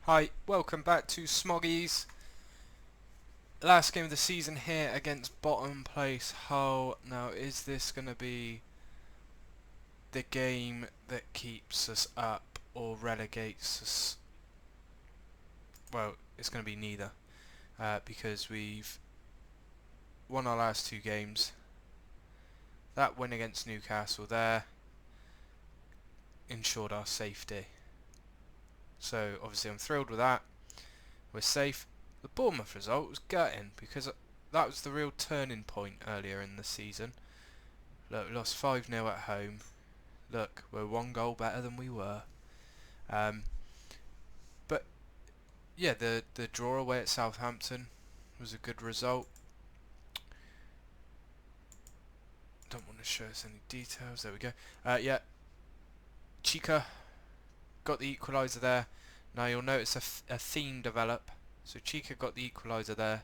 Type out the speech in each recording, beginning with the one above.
Hi, welcome back to Smoggies. Last game of the season here against bottom place Hull. Now, is this going to be the game that keeps us up or relegates us? Well, it's going to be neither, because we've won our last two games. That win against Newcastle there ensured our safety. So obviously I'm thrilled with that. We're safe. The Bournemouth result was gutting because that was the real turning point earlier in the season. Look, we lost 5-0 at home. Look, we're one goal better than we were. But yeah, the draw away at Southampton was a good result. Don't want to show us any details. There we go. Yeah, Chica got the equaliser there. Now you'll notice a theme develop. So Chica got the equaliser there,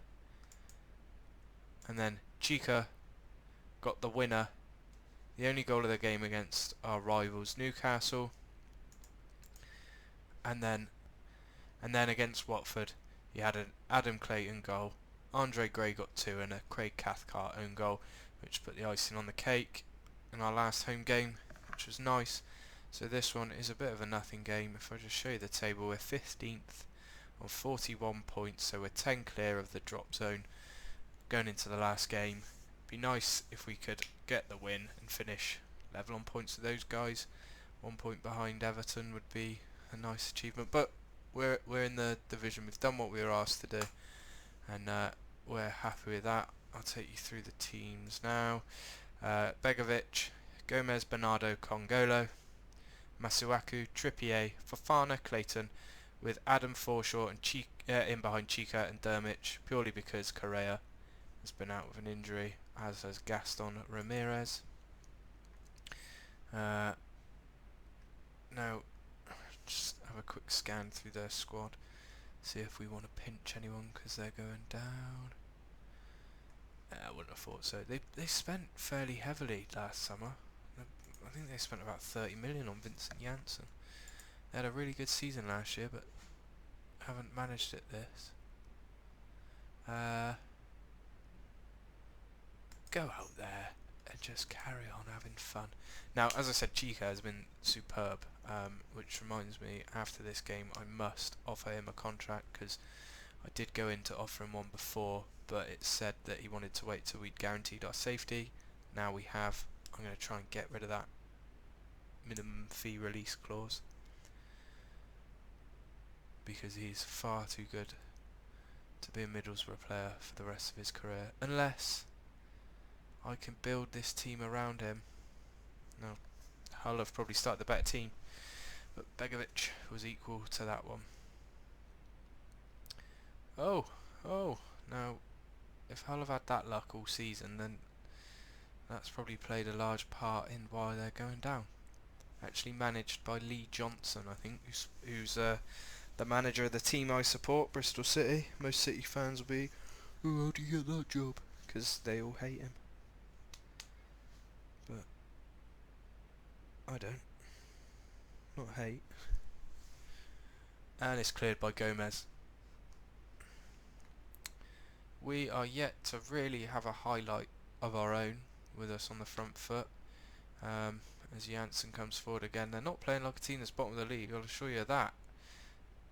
and then Chica got the winner, the only goal of the game against our rivals Newcastle, and then against Watford you had an Adam Clayton goal, Andre Gray got two, and a Craig Cathcart own goal, which put the icing on the cake in our last home game, which was nice. So this one is a bit of a nothing game. If I just show you the table, we're 15th on 41 points, so we're 10 clear of the drop zone going into the last game. Be nice if we could get the win and finish level on points with those guys. 1 point behind Everton would be a nice achievement, but we're in the division. We've done what we were asked to do, and we're happy with that. I'll take you through the teams now. Begovic, Gomez, Bernardo, Congolo, Masuaku, Trippier, Fofana, Clayton, with Adam Forshaw and in behind Chica and Dermich, purely because Correa has been out with an injury, as has Gaston Ramirez. Now, just have a quick scan through their squad, see if we want to pinch anyone because they're going down. I wouldn't have thought so. They spent fairly heavily last summer. I think they spent about 30 million on Vincent Janssen. They had a really good season last year, but haven't managed it this. Go out there and just carry on having fun. Now, as I said, Chica has been superb, which reminds me, after this game I must offer him a contract, because I did go in to offer him one before, but it said that he wanted to wait till we'd guaranteed our safety. Now we have. I'm going to try and get rid of that minimum fee release clause, because he's far too good to be a Middlesbrough player for the rest of his career, unless I can build this team around him. Now, Hull have probably started the better team, but Begovic was equal to that one. Oh, now, if Hull have had that luck all season, then that's probably played a large part in why they're going down. Actually managed by Lee Johnson, I think, who's the manager of the team I support, Bristol City. Most City fans will be, oh, how do you get that job? Because they all hate him. But I don't. Not hate. And it's cleared by Gomez. We are yet to really have a highlight of our own with us on the front foot. As Janssen comes forward again, they're not playing like a team that's bottom of the league, I'll assure you that.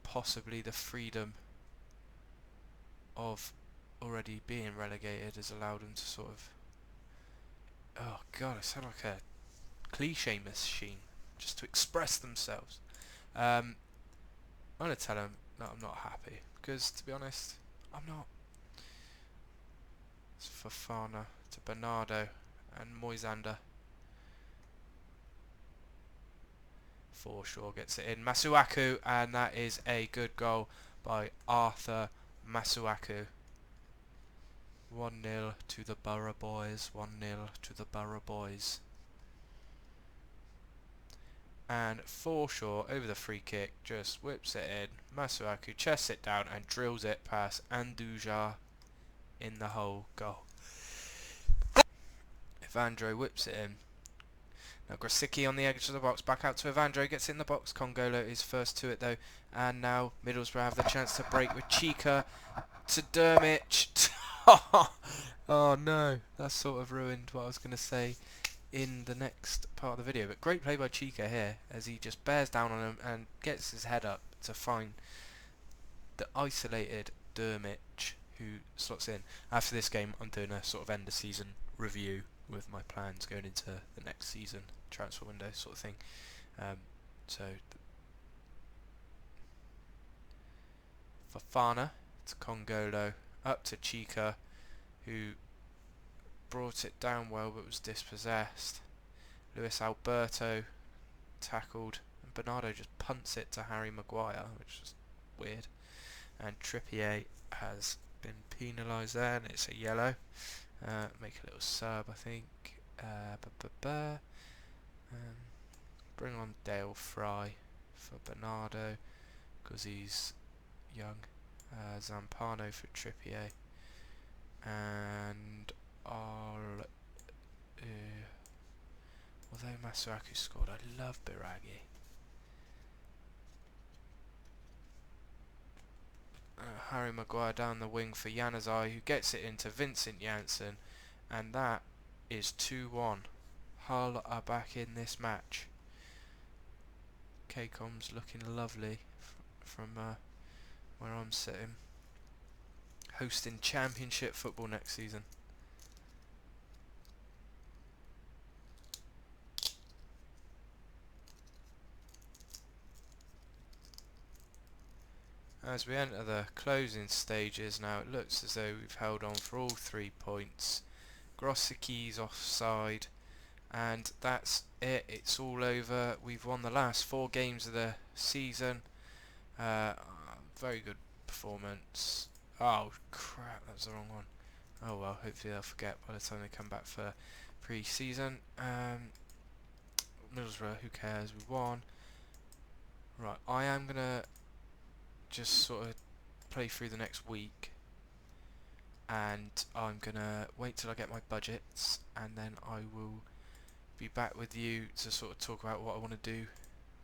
Possibly the freedom of already being relegated has allowed them to sort of... Oh god, I sound like a cliche machine, just to express themselves. I'm going to tell them that I'm not happy, because to be honest, I'm not. It's Fofana to Bernardo and Moisander. Forshaw gets it in. Masuaku, and that is a good goal by Arthur Masuaku. 1-0 to the Borough Boys. 1-0 to the Borough Boys. And Forshaw, over the free kick, just whips it in. Masuaku chests it down and drills it past Andujar in the hole. Goal. Evandro whips it in. Now Grosicki on the edge of the box, back out to Evandro, gets it in the box. Congolo is first to it though, And now Middlesbrough have the chance to break with Chica to Dermich. Oh no, that sort of ruined what I was going to say in the next part of the video. But great play by Chica here, as he just bears down on him and gets his head up to find the isolated Dermich, who slots in. After this game, I'm doing a sort of end of season review with my plans going into the next season, transfer window sort of thing. So Fafana to Congolo, up to Chica, who brought it down well but was dispossessed. Luis Alberto tackled, and Bernardo just punts it to Harry Maguire, which is weird. And Trippier has been penalised there, and it's a yellow. Make a little sub, I think. Bring on Dale Fry for Bernardo, because he's young. Zampano for Trippier. And although Masuaku scored, I love Biragi. Harry Maguire down the wing for Januzaj, who gets it into Vincent Janssen, and that is 2-1. Hull are back in this match. KCOM's looking lovely from where I'm sitting. Hosting Championship football next season. As we enter the closing stages now, it looks as though we've held on for all 3 points. Grosicki's offside, and that's it. It's all over. We've won the last 4 games of the season. Very good performance. Oh crap, that was the wrong one. Oh well, hopefully they'll forget by the time they come back for pre-season. Middlesbrough, who cares? We won. Right, I am gonna just sort of play through the next week, and I'm gonna wait till I get my budgets, and then I will be back with you to sort of talk about what I want to do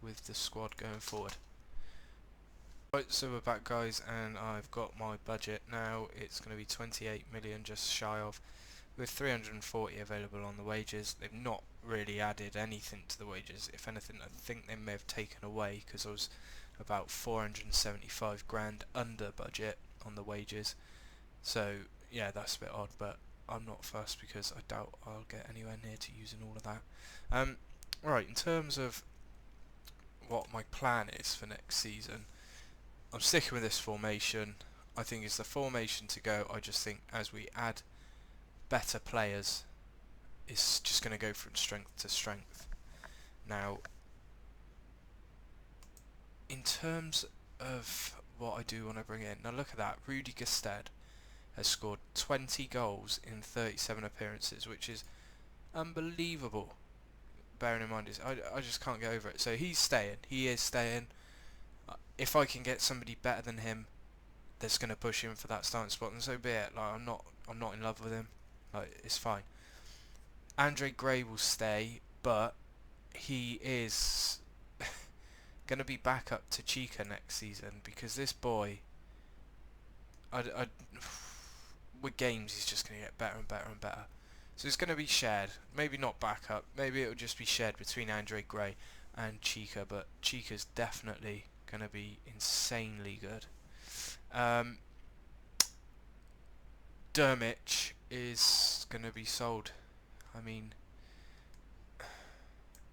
with the squad going forward. Right, so we're back guys, and I've got my budget now. It's going to be 28 million, just shy of, with 340 available on the wages. They've not really added anything to the wages. If anything, I think they may have taken away, because I was about 475 grand under budget on the wages. So yeah, that's a bit odd, but I'm not fussed because I doubt I'll get anywhere near to using all of that. Right, in terms of what my plan is for next season, I'm sticking with this formation. I think it's the formation to go. I just think as we add better players, it's just going to go from strength to strength. Now, in terms of what I do want to bring in, now look at that. Rudy Gestede has scored 20 goals in 37 appearances, which is unbelievable. Bearing in mind, I just can't get over it. So he's staying. He is staying. If I can get somebody better than him that's going to push him for that starting spot, then so be it. Like, I'm not in love with him. Like, it's fine. Andre Gray will stay, but he is going to be back up to Chica next season, because this boy, with games, he's just going to get better and better and better. So it's going to be shared. Maybe not back up. Maybe it will just be shared between Andre Gray and Chica, but Chica's definitely going to be insanely good. Dermich is going to be sold. I mean,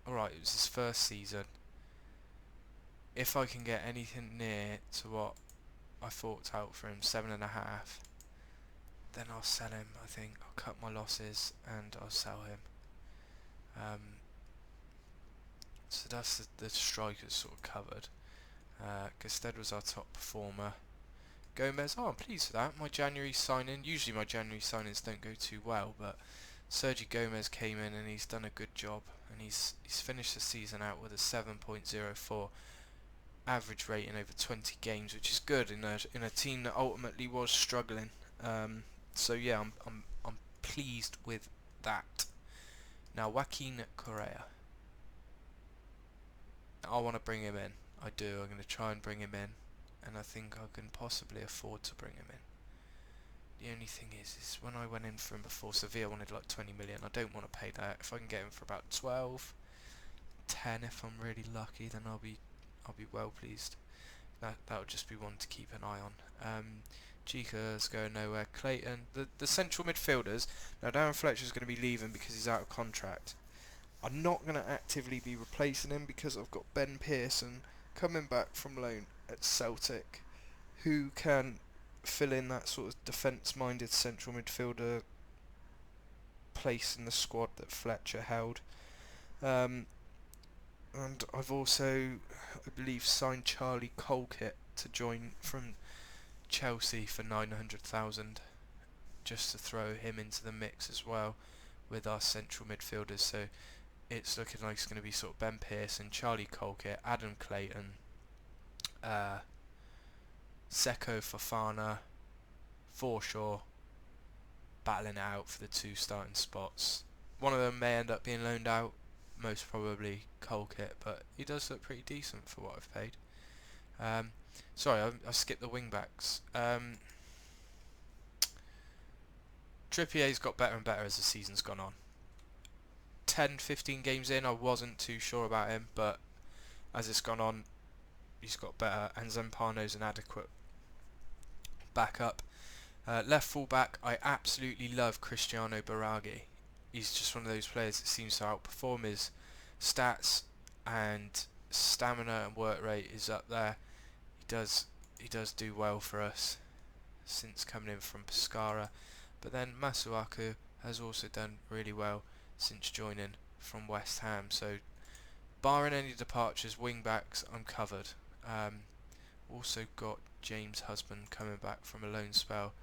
alright, it was his first season. If I can get anything near to what I thought out for him, 7.5, then I'll sell him. I think I'll cut my losses and I'll sell him. So that's the strikers sort of covered. Gestede was our top performer. Gomez, oh, I'm pleased with that. My January signing, usually my January signings don't go too well, but Sergio Gomez came in and he's done a good job, and he's finished the season out with a 7.04 average rating over 20 games, which is good in a team that ultimately was struggling. So yeah, I'm pleased with that. Now Joaquin Correa, I want to bring him in. I do. I'm going to try and bring him in, and I think I can possibly afford to bring him in. The only thing is when I went in for him before, Sevilla wanted like 20 million. I don't want to pay that. If I can get him for about 12, 10 if I'm really lucky, then I'll be well pleased. That would just be one to keep an eye on. Chica's going nowhere. Clayton, the central midfielders. Now Darren Fletcher's going to be leaving because he's out of contract. I'm not going to actively be replacing him because I've got Ben Pearson coming back from loan at Celtic, who can fill in that sort of defence-minded central midfielder place in the squad that Fletcher held. And I've also, I believe, signed Charlie Colkett to join from Chelsea for 900,000, just to throw him into the mix as well with our central midfielders. So it's looking like it's going to be sort of Ben Pearson, Charlie Colkett, Adam Clayton, Seko Fofana, Forshaw battling it out for the 2 starting spots. One of them may end up being loaned out, most probably Colkett, but he does look pretty decent for what I've paid. Sorry, I skipped the wing backs. Trippier's got better and better as the season's gone on. 10-15 games in, I wasn't too sure about him, but as it's gone on, he's got better, and Zampano's an adequate backup. Left full back, I absolutely love Cristiano Baraghi. He's just one of those players that seems to outperform his stats, and stamina and work rate is up there. He does do well for us since coming in from Pescara. But then Masuaku has also done really well since joining from West Ham. So barring any departures, wing backs, I'm covered. Also got James Husband coming back from a loan spell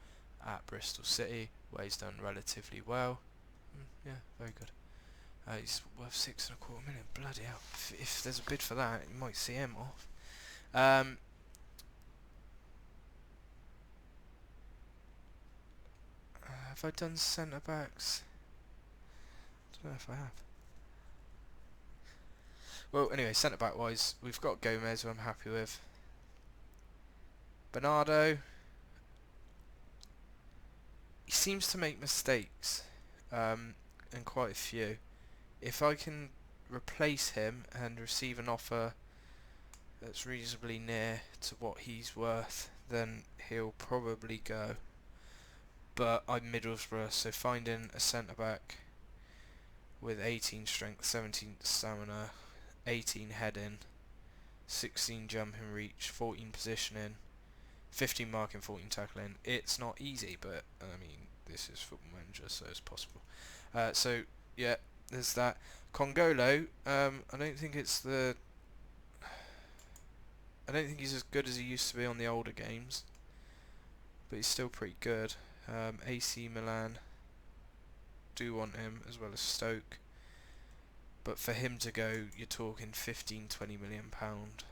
at Bristol City, where he's done relatively well. Yeah, very good. He's worth 6.25 million. Bloody hell! If there's a bid for that, you might see him off. Have I done centre backs? I don't know if I have. Well, anyway, centre back wise, we've got Gomez, who I'm happy with. Bernardo, he seems to make mistakes, and quite a few. If I can replace him and receive an offer that's reasonably near to what he's worth, then he'll probably go. But I'm Middlesbrough, so finding a centre back with 18 strength, 17 stamina, 18 heading, 16 jumping reach, 14 positioning, 15 marking, 14 tackling. It's not easy, but I mean, this is Football Manager, so it's possible. So yeah, there's that. Congolo, I don't think he's as good as he used to be on the older games, but he's still pretty good. AC Milan do want him, as well as Stoke, but for him to go, you're talking 15-20 million pound.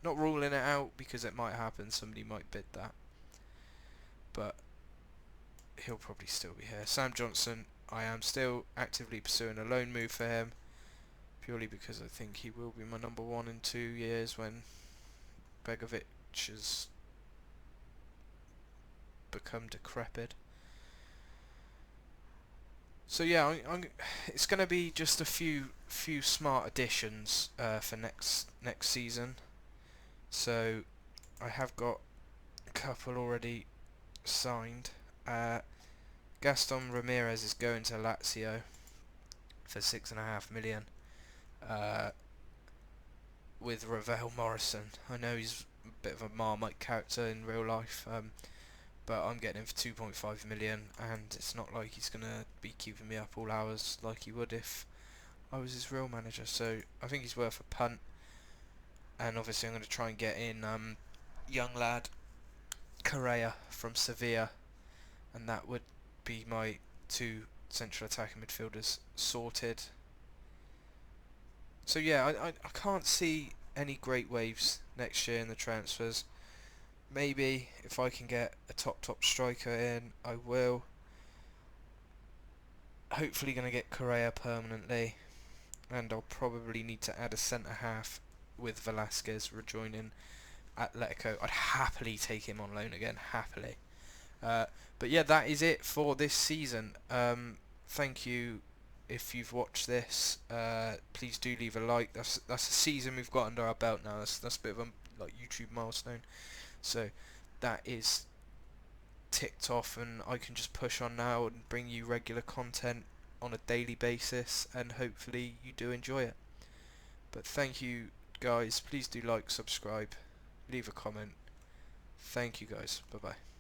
Not ruling it out, because it might happen, somebody might bid that, but he'll probably still be here. Sam Johnson, I am still actively pursuing a loan move for him, purely because I think he will be my number 1 in 2 years when Begovic has become decrepit. So yeah, it's going to be just a few smart additions for next season. So I have got a couple already signed. Gaston Ramirez is going to Lazio for 6.5 million. With Ravel Morrison. I know he's a bit of a Marmite character in real life, but I'm getting him for 2.5 million, and it's not like he's going to be keeping me up all hours like he would if I was his real manager. So I think he's worth a punt, and obviously I'm going to try and get in young lad Correa from Sevilla, and that would be my 2 central attacking midfielders sorted. So yeah, I can't see any great waves next year in the transfers. Maybe if I can get a top striker in, I will. Hopefully going to get Correa permanently, and I'll probably need to add a centre half with Velasquez rejoining Atletico, I'd happily take him on loan again, happily. But yeah, that is it for this season. Thank you if you've watched this. Please do leave a like. That's a season we've got under our belt now. That's a bit of a like YouTube milestone. So that is ticked off, and I can just push on now and bring you regular content on a daily basis, and hopefully you do enjoy it. But thank you guys. Please do like, subscribe, leave a comment. Thank you guys. Bye bye.